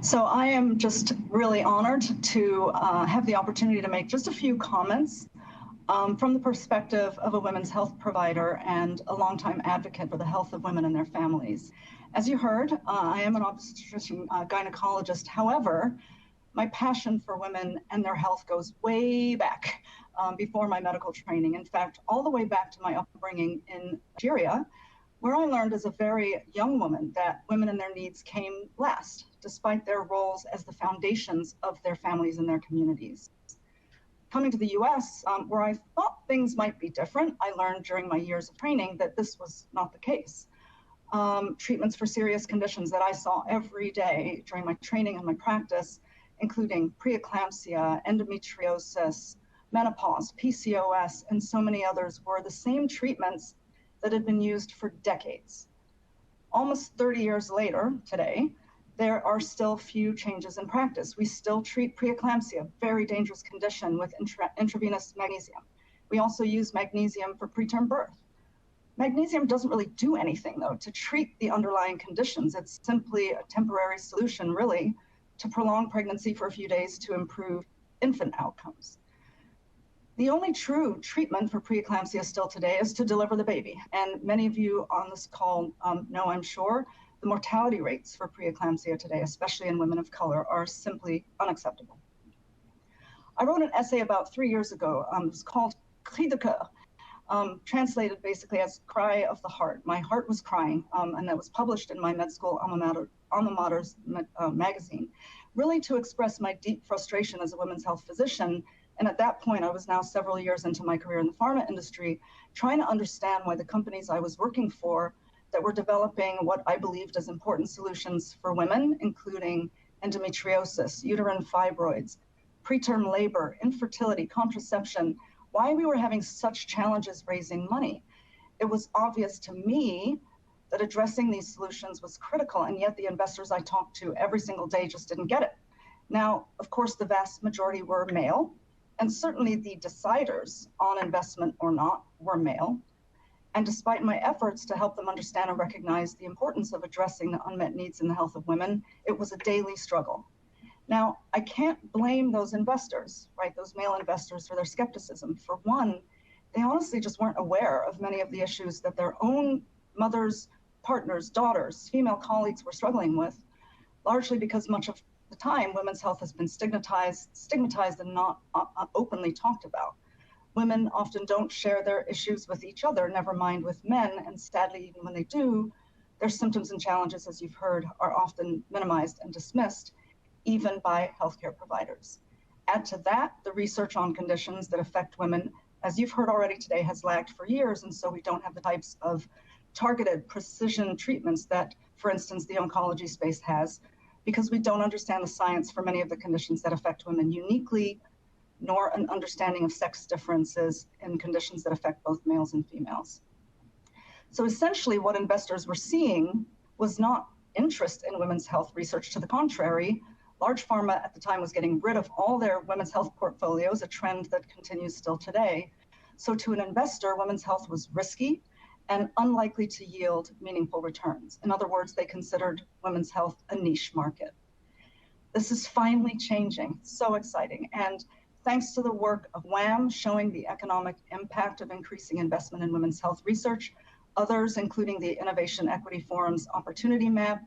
Speaker 7: So I am just really honored to have the opportunity to make just a few comments from the perspective of a women's health provider and a longtime advocate for the health of women and their families. As you heard, I am an obstetrician gynecologist. However, my passion for women and their health goes way back before my medical training. In fact, all the way back to my upbringing in Nigeria, where I learned as a very young woman that women and their needs came last, despite their roles as the foundations of their families and their communities. Coming to the US, where I thought things might be different, I learned during my years of training that this was not the case. Treatments for serious conditions that I saw every day during my training and my practice, including preeclampsia, endometriosis, menopause, PCOS, and so many others, were the same treatments that had been used for decades. Almost 30 years later, today, there are still few changes in practice. We still treat preeclampsia, a very dangerous condition, with intravenous magnesium. We also use magnesium for preterm birth. Magnesium doesn't really do anything, though, to treat the underlying conditions. It's simply a temporary solution, really, to prolong pregnancy for a few days to improve infant outcomes. The only true treatment for preeclampsia still today is to deliver the baby. And many of you on this call know, I'm sure, the mortality rates for preeclampsia today, especially in women of color, are simply unacceptable. I wrote an essay about 3 years ago. It's called Cri de Coeur, translated basically as Cry of the Heart. My heart was crying, and that was published in my med school alma mater's magazine, really to express my deep frustration as a women's health physician. And at that point, I was now several years into my career in the pharma industry, trying to understand why the companies I was working for that were developing what I believed as important solutions for women, including endometriosis, uterine fibroids, preterm labor, infertility, contraception, why we were having such challenges raising money. It was obvious to me that addressing these solutions was critical, and yet the investors I talked to every single day just didn't get it. Now, of course, the vast majority were male, and certainly the deciders on investment or not were male. And despite my efforts to help them understand and recognize the importance of addressing the unmet needs in the health of women, it was a daily struggle. Now, I can't blame those investors, right, those male investors, for their skepticism. For one, they honestly just weren't aware of many of the issues that their own mothers, partners, daughters, female colleagues were struggling with, largely because much of the time, women's health has been stigmatized and not openly talked about. Women often don't share their issues with each other, never mind with men, and sadly, even when they do, their symptoms and challenges, as you've heard, are often minimized and dismissed, even by healthcare providers. Add to that, the research on conditions that affect women, as you've heard already today, has lagged for years, and so we don't have the types of targeted precision treatments that, for instance, the oncology space has, because we don't understand the science for many of the conditions that affect women uniquely, nor an understanding of sex differences in conditions that affect both males and females. So essentially what investors were seeing was not interest in women's health research. To the contrary, large pharma at the time was getting rid of all their women's health portfolios, a trend that continues still today. So to an investor, women's health was risky and unlikely to yield meaningful returns. In other words, they considered women's health a niche market. This is finally changing, so exciting. And thanks to the work of WHAM showing the economic impact of increasing investment in women's health research, others, including the Innovation Equity Forum's Opportunity Map,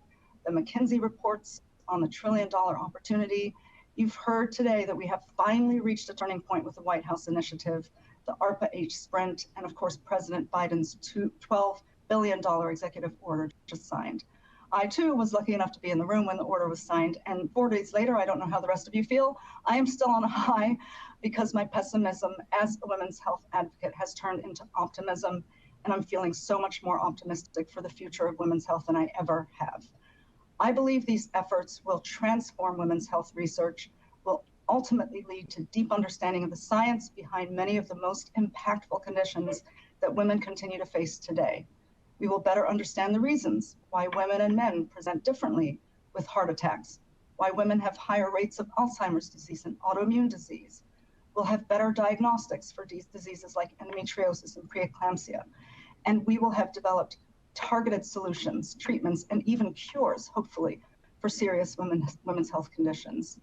Speaker 7: the McKinsey reports on the $1 trillion opportunity, you've heard today that we have finally reached a turning point with the White House initiative, the ARPA-H Sprint, and of course, President Biden's $12 billion executive order just signed. I too was lucky enough to be in the room when the order was signed, and 4 days later, I don't know how the rest of you feel, I am still on a high because my pessimism as a women's health advocate has turned into optimism, and I'm feeling so much more optimistic for the future of women's health than I ever have. I believe these efforts will transform women's health research, will ultimately lead to deep understanding of the science behind many of the most impactful conditions that women continue to face today. We will better understand the reasons why women and men present differently with heart attacks, why women have higher rates of Alzheimer's disease and autoimmune disease. We'll have better diagnostics for these diseases like endometriosis and preeclampsia. And we will have developed targeted solutions, treatments, and even cures, hopefully, for serious women's health conditions.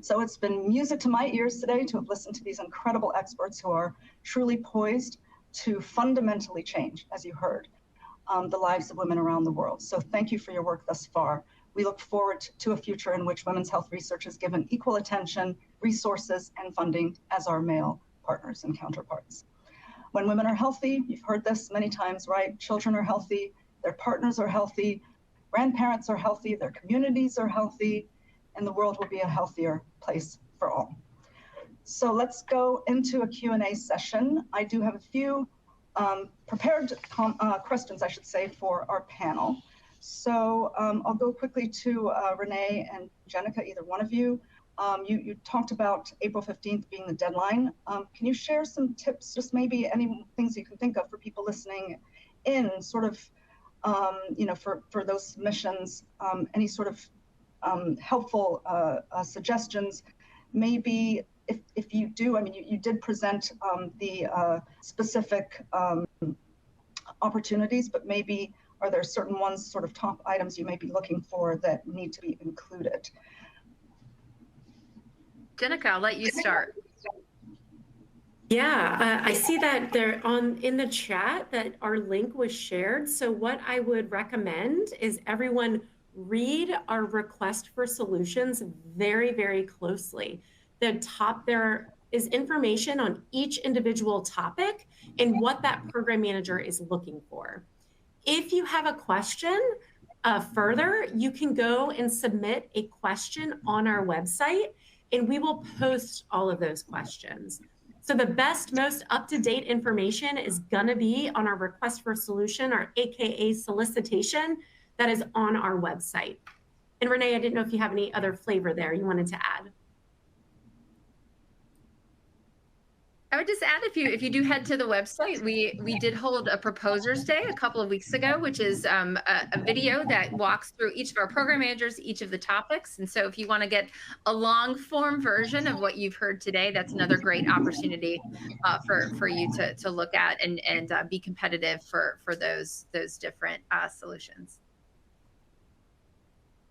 Speaker 7: So it's been music to my ears today to have listened to these incredible experts who are truly poised to fundamentally change, as you heard, the lives of women around the world. So thank you for your work thus far. We look forward to a future in which women's health research is given equal attention, resources, and funding as our male partners and counterparts. When women are healthy, you've heard this many times, right? Children are healthy, their partners are healthy, grandparents are healthy, their communities are healthy, and the world will be a healthier place for all. So let's go into a Q&A session. I do have a few prepared questions, I should say, for our panel. So I'll go quickly to Renee and Jenica, either one of you. You talked about April 15th being the deadline. Can you share some tips, just maybe any things you can think of for people listening in, sort of, for those submissions, any sort of helpful suggestions? Maybe if you do, I mean, you did present the specific opportunities, but maybe are there certain ones, sort of top items you may be looking for that need to be included?
Speaker 4: Jenica, I'll let you start.
Speaker 5: Yeah, I see that they're in the chat that our link was shared. So what I would recommend is everyone read our request for solutions very, very closely. The top there is information on each individual topic and what that program manager is looking for. If you have a question further, you can go and submit a question on our website, and we will post all of those questions. So the best, most up-to-date information is gonna be on our request for solution, our AKA solicitation, that is on our website. And Renee, I didn't know if you have any other flavor there you wanted to add.
Speaker 4: I would just add, if you do head to the website, we did hold a Proposers Day a couple of weeks ago, which is a video that walks through each of our program managers, each of the topics. And so if you want to get a long form version of what you've heard today, that's another great opportunity for you to look at and be competitive for those different solutions.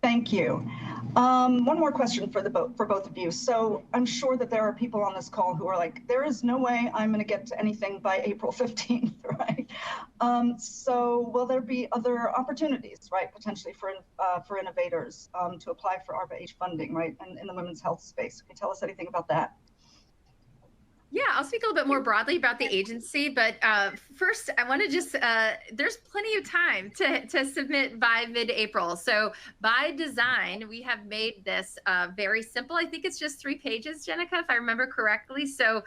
Speaker 7: Thank you. One more question for both of you. So I'm sure that there are people on this call who are like, there is no way I'm going to get to anything by April 15th, right? So will there be other opportunities, right, potentially for innovators to apply for ARPA-H funding, right, in the women's health space? Can you tell us anything about that?
Speaker 4: Yeah, I'll speak a little bit more broadly about the agency, but first I want to just, there's plenty of time to submit by mid-April. So by design, we have made this very simple. I think it's just 3 pages, Jenica, if I remember correctly. So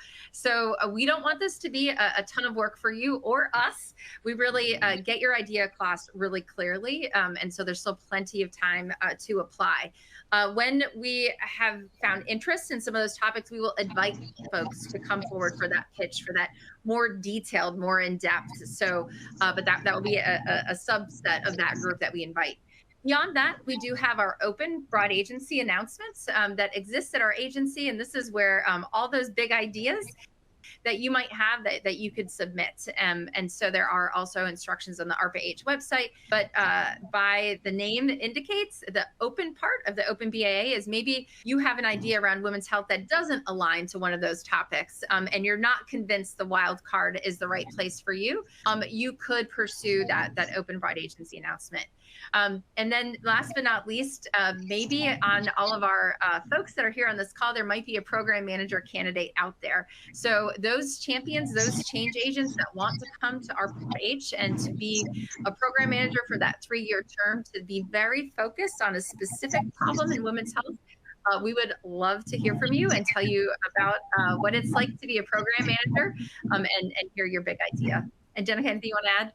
Speaker 4: we don't want this to be a ton of work for you or us. We really get your idea across really clearly. And so there's still plenty of time to apply. When we have found interest in some of those topics, we will invite folks to come forward for that pitch, for that more detailed, more in depth. So, but that will be a subset of that group that we invite. Beyond that, we do have our open broad agency announcements that exist at our agency. And this is where all those big ideas that you might have that you could submit. And so there are also instructions on the ARPA-H website, but by the name indicates, the open part of the open BAA is maybe you have an idea around women's health that doesn't align to one of those topics, and you're not convinced the wild card is the right place for you. You could pursue that open broad agency announcement. And then last but not least, maybe on all of our folks that are here on this call, there might be a program manager candidate out there. So those champions, those change agents that want to come to ARPA-H and to be a program manager for that 3-year term, to be very focused on a specific problem in women's health, we would love to hear from you and tell you about what it's like to be a program manager, and hear your big idea. And Jenica, anything you want to add?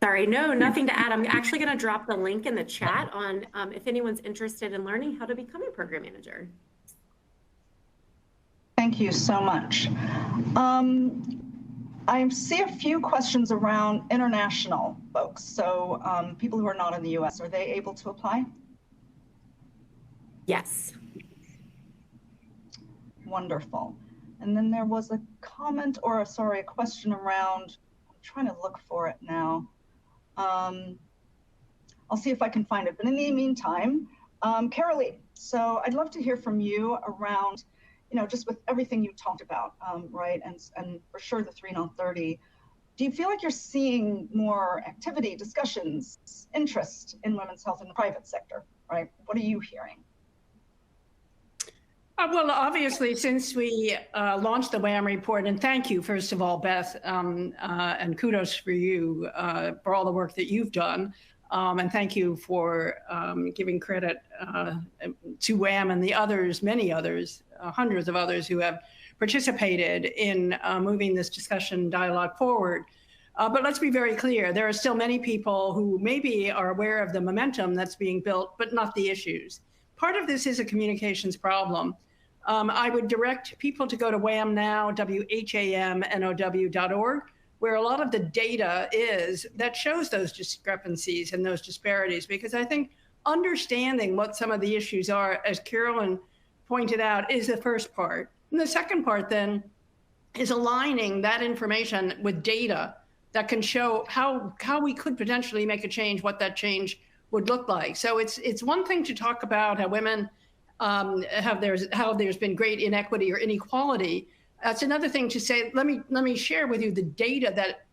Speaker 5: Sorry, no, nothing to add. I'm actually going to drop the link in the chat on if anyone's interested in learning how to become a program manager.
Speaker 7: Thank you so much. I see a few questions around international folks. So people who are not in the US, are they able to apply?
Speaker 5: Yes.
Speaker 7: Wonderful. And then there was a comment, or a question around, I'm trying to look for it now. I'll see if I can find it. But in the meantime, Carolee, so I'd love to hear from you around, just with everything you talked about, right? And for sure the 3 not 30. Do you feel like you're seeing more activity, discussions, interest in women's health in the private sector, right? What are you hearing?
Speaker 6: Well, obviously, since we launched the WHAM report, and thank you, first of all, Beth, and kudos for you for all the work that you've done. And thank you for giving credit to WHAM and the others, many others, hundreds of others who have participated in moving this discussion dialogue forward. But let's be very clear, there are still many people who maybe are aware of the momentum that's being built, but not the issues. Part of this is a communications problem. I would direct people to go to WHAM now, WHAMNOW.org, where a lot of the data is that shows those discrepancies and those disparities, because I think understanding what some of the issues are, as Carolyn pointed out, is the first part. And the second part then is aligning that information with data that can show how we could potentially make a change, what that change would look like. So it's one thing to talk about how women how there's been great inequity or inequality. It's another thing to say, let me share with you the data that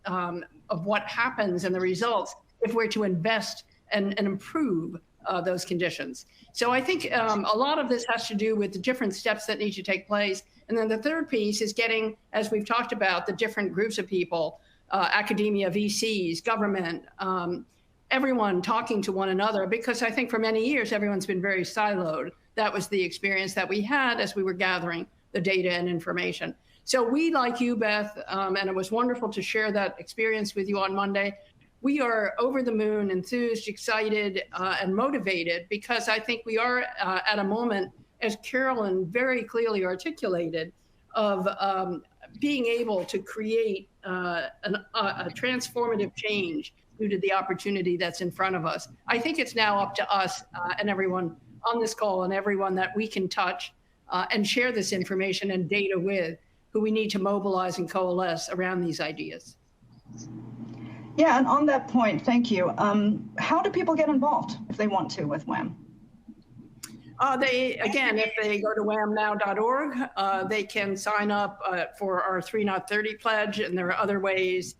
Speaker 6: of what happens and the results if we're to invest and improve those conditions. So I think a lot of this has to do with the different steps that need to take place. And then the third piece is getting, as we've talked about, the different groups of people, academia, VCs, government, everyone talking to one another, because I think for many years, everyone's been very siloed. That was the experience that we had as we were gathering the data and information. So we, like you, Beth, and it was wonderful to share that experience with you on Monday. We are over the moon, enthused, excited, and motivated, because I think we are at a moment, as Carolyn very clearly articulated, of being able to create a transformative change due to the opportunity that's in front of us. I think it's now up to us and everyone on this call and everyone that we can touch and share this information and data with, who we need to mobilize and coalesce around these ideas.
Speaker 7: Yeah, and on that point, thank you. How do people get involved if they want to with WHAM?
Speaker 6: Again, if they go to whamnow.org, they can sign up for our 3 not 30 pledge, and there are other ways.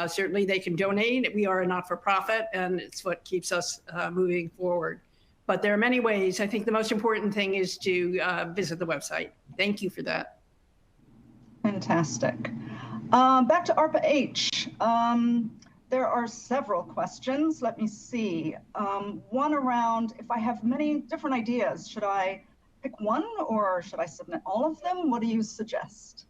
Speaker 6: Certainly they can donate. We are a not-for-profit, and it's what keeps us moving forward. But there are many ways. I think the most important thing is to visit the website. Thank you for that.
Speaker 7: Fantastic. Back to ARPA-H. There are several questions. Let me see. One around, if I have many different ideas, should I pick one or should I submit all of them? What do you suggest?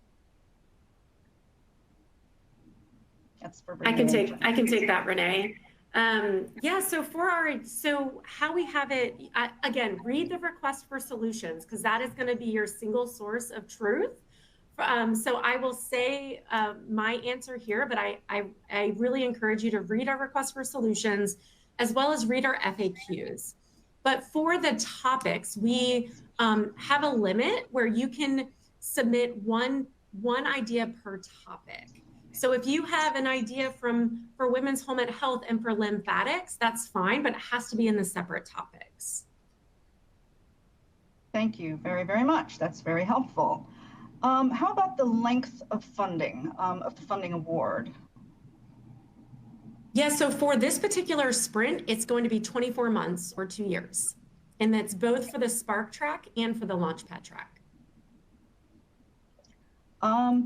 Speaker 7: That's for Renee.
Speaker 5: I can take that, Renee. Yeah, so how we have it, again, read the request for solutions, because that is going to be your single source of truth So I will say my answer here, but I really encourage you to read our request for solutions as well as read our FAQs. But for the topics, we have a limit where you can submit one idea per topic. So if you have an idea for women's home and health and for lymphatics, that's fine, but it has to be in the separate topics.
Speaker 7: Thank you very, very much. That's very helpful. How about the length of funding, of the funding award?
Speaker 5: Yeah, so for this particular sprint, it's going to be 24 months or 2 years. And that's both for the Spark track and for the Launchpad track.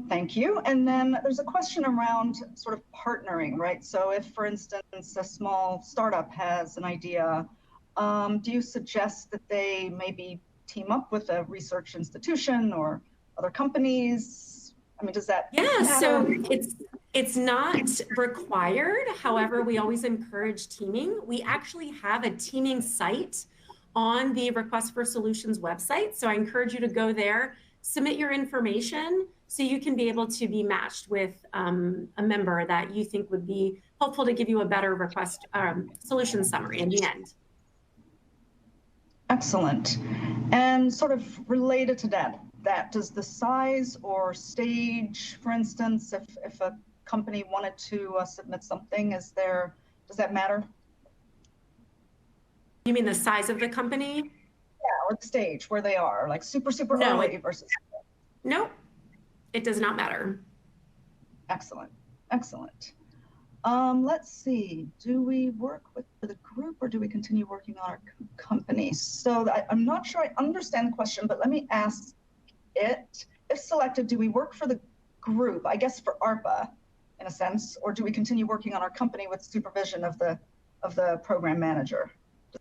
Speaker 7: Thank you. And then there's a question around sort of partnering, right? So if, for instance, a small startup has an idea, do you suggest that they maybe team up with a research institution or other companies? I mean, does that matter?
Speaker 5: So it's not required. However, we always encourage teaming. We actually have a teaming site on the Request for Solutions website. So I encourage you to go there, submit your information so you can be able to be matched with a member that you think would be helpful to give you a better request solution summary in the end.
Speaker 7: Excellent. And sort of related to that, does the size or stage, for instance, if a company wanted to submit something, does that matter?
Speaker 5: You mean the size of the company?
Speaker 7: Yeah, or the stage where they are, like super early versus.
Speaker 5: No, it does not matter.
Speaker 7: Excellent, excellent. Let's see, do we work with the group or do we continue working on our company? So I'm not sure I understand the question, but let me ask it. If selected, do we work for the group, I guess for ARPA in a sense, or do we continue working on our company with supervision of the program manager?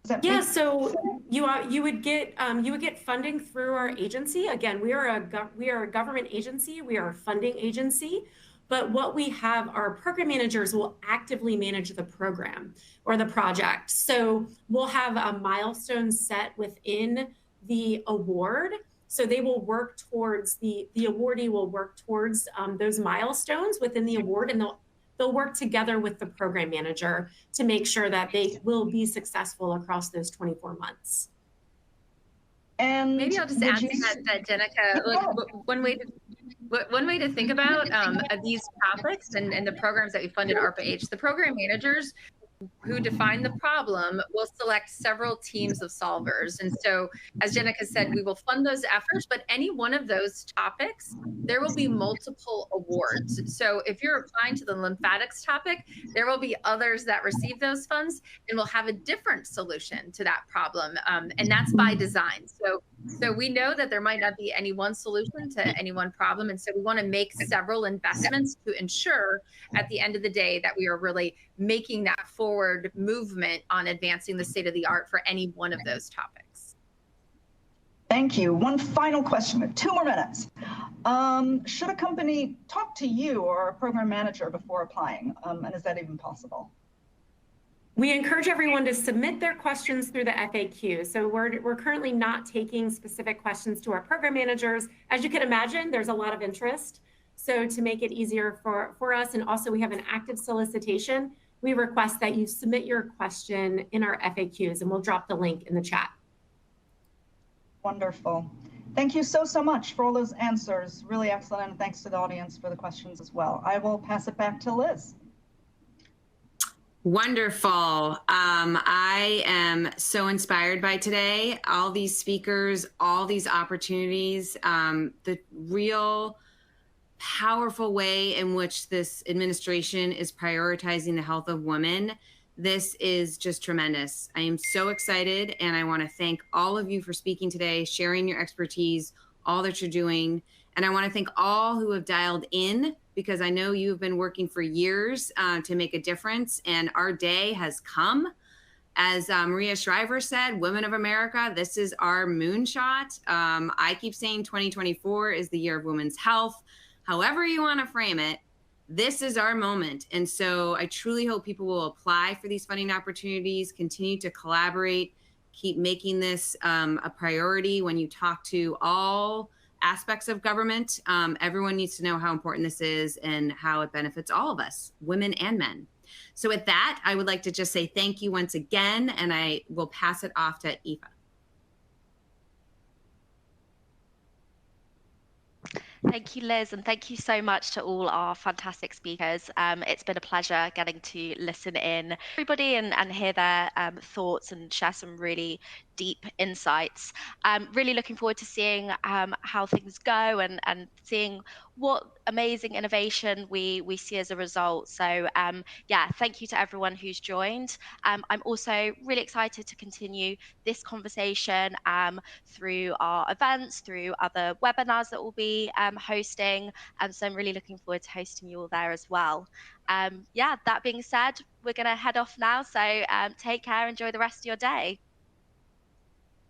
Speaker 5: So you would get funding through our agency. Again, we are a government agency. We are a funding agency. But what we have, our program managers will actively manage the program or the project. So we'll have a milestone set within the award. So they will work towards the awardee will work towards those milestones within the award, and they'll work together with the program manager to make sure that they will be successful across those 24 months.
Speaker 7: And
Speaker 4: maybe I'll just add to that, Jenica. Look, one way to think about these topics and the programs that we fund at ARPA-H, the program managers who define the problem will select several teams of solvers. And so, as Jenica said, we will fund those efforts, but any one of those topics, there will be multiple awards. So if you're applying to the lymphatics topic, there will be others that receive those funds and will have a different solution to that problem. And that's by design. So we know that there might not be any one solution to any one problem. And so we want to make several investments to ensure at the end of the day that we are really making that forward movement on advancing the state of the art for any one of those topics.
Speaker 7: Thank you. One final question, 2 more minutes. Should a company talk to you or a program manager before applying? And is that even possible?
Speaker 5: We encourage everyone to submit their questions through the FAQ. So we're currently not taking specific questions to our program managers. As you can imagine, there's a lot of interest. So to make it easier for us, and also we have an active solicitation, we request that you submit your question in our FAQs, and we'll drop the link in the chat.
Speaker 7: Wonderful. Thank you so much for all those answers. Really excellent. And thanks to the audience for the questions as well. I will pass it back to Liz.
Speaker 2: Wonderful. I am so inspired by today, all these speakers, all these opportunities, the real powerful way in which this administration is prioritizing the health of women. This is just tremendous. I am so excited, and I want to thank all of you for speaking today, sharing your expertise, all that you're doing. And I want to thank all who have dialed in, because I know you've been working for years to make a difference, and our day has come. As Maria Shriver said, Women of America, this is our moonshot. I keep saying 2024 is the year of women's health. However you want to frame it, this is our moment. And so I truly hope people will apply for these funding opportunities, continue to collaborate, keep making this a priority when you talk to all aspects of government. Everyone needs to know how important this is and how it benefits all of us, women and men. So with that, I would like to just say thank you once again, and I will pass it off to Aoife.
Speaker 1: Thank you, Liz, and thank you so much to all our fantastic speakers. It's been a pleasure getting to listen in everybody and hear their thoughts and share some really deep insights. Really looking forward to seeing how things go and seeing what amazing innovation we see as a result. So yeah, thank you to everyone who's joined. I'm also really excited to continue this conversation through our events, through other webinars that we'll be hosting. So I'm really looking forward to hosting you all there as well. Yeah, that being said, we're going to head off now. So take care, enjoy the rest of your day.